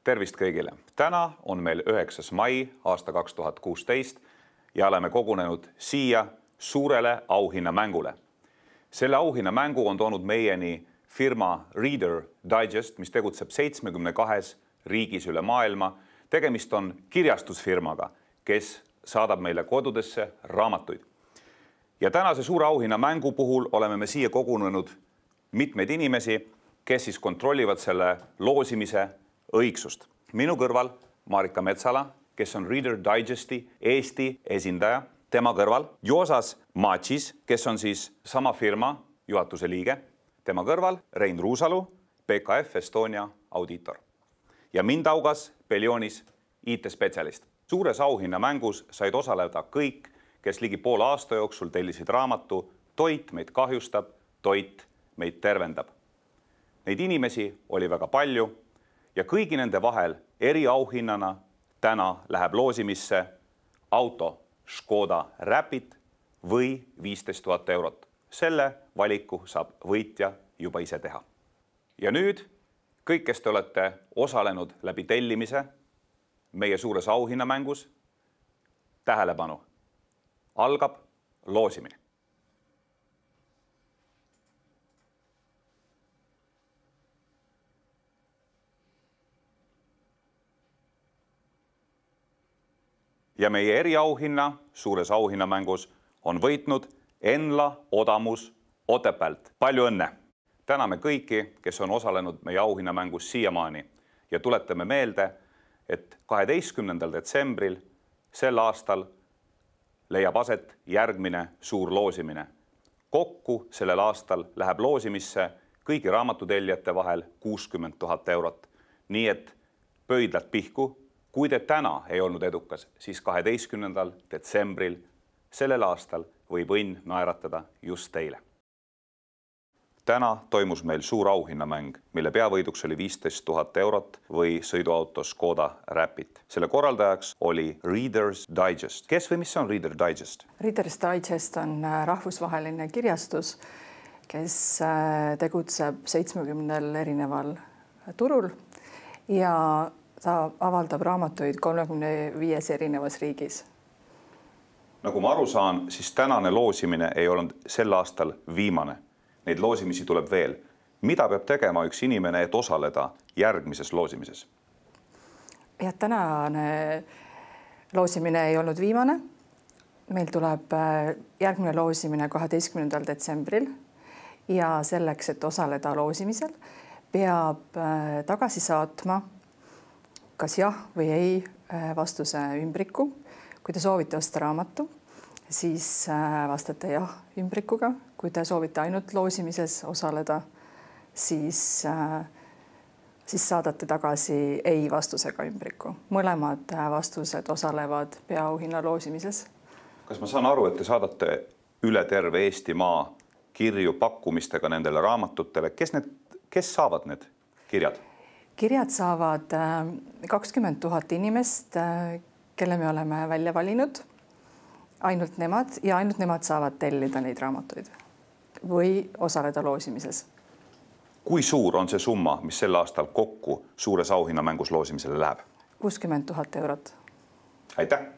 Tervist kõigile! Täna on meil 9. mai aasta 2016 ja oleme kogunenud siia suurele auhinnamängule. Selle auhinnamängu on toonud meieni firma Reader Digest, mis tegutseb 72 riigis üle maailma. Tegemist on kirjastusfirmaga, kes saadab meile kodudesse raamatuid. Ja tänase suure auhinnamängu puhul oleme me siia kogunenud mitmeid inimesi, kes siis kontrollivad selle loosimise õigsust. Minu kõrval Marika Metsala, kes on Reader Digesti Eesti esindaja. Tema kõrval Joosas Matšis, kes on siis sama firma juhatuse liige. Tema kõrval Rein Ruusalu, PKF Estonia audiitor. Ja mind augas Beljonis IT-spetsialist. Suures auhinnamängus said osaleda kõik, kes ligi poole aasta jooksul tellisid raamatu Toit meid kahjustab, toit meid tervendab. Neid inimesi oli väga palju ja kõigi nende vahel eriauhinnana täna läheb loosimisse auto Škoda Rapid või 15 000 eurot. Selle valiku saab võitja juba ise teha. Ja nüüd kõik, kes te olete osalenud läbi tellimise meie suures auhinnamängus, tähelepanu, algab loosimine. Ja meie eriauhinna suures auhinnamängus on võitnud Enla Odamus Otepäält. Palju õnne! Täname kõiki, kes on osalenud meie auhinnamängus siiamaani ja tuletame meelde, et 12. detsembril sel aastal leiab aset järgmine suur loosimine. Kokku sellel aastal läheb loosimisse kõigi raamatutellijate vahel 60 000 eurot. Nii et pöidlad pihku. Kui te täna ei olnud edukas, siis 12. detsembril sellel aastal võib õnn naeratada just teile. Täna toimus meil suur auhinnamäng, mille peavõiduks oli 15 000 eurot või sõiduauto Škoda Rapid. Selle korraldajaks oli Reader's Digest. Kes või mis on Reader Digest? Reader's Digest on rahvusvaheline kirjastus, kes tegutseb 70 erineval turul ja ta avaldab raamatuid 35 erinevas riigis. Nagu ma aru saan, siis tänane loosimine ei olnud sel aastal viimane. Neid loosimisi tuleb veel. Mida peab tegema üks inimene, et osaleda järgmises loosimises? Ja tänane loosimine ei olnud viimane. Meil tuleb järgmine loosimine 12. detsembril ja selleks, et osaleda loosimisel, peab tagasi saatma kas jah või ei vastuse ümbriku. Kui te soovite osta raamatu, siis vastate jah ümbrikuga. Kui te soovite ainult loosimises osaleda, siis saadate tagasi ei vastusega ümbriku. Mõlemad vastused osalevad peaauhinna loosimises. Kas ma saan aru, et te saadate üle terve Eestimaa kirju pakkumistega nendele raamatutele? Kes saavad need kirjad? Kirjad saavad 20 000 inimest, kelle me oleme välja valinud. Ainult nemad saavad tellida neid raamatuid või osaleda loosimises. Kui suur on see summa, mis sel aastal kokku suures auhinnamängus loosimisele läheb? 60 000 eurot. Aitäh!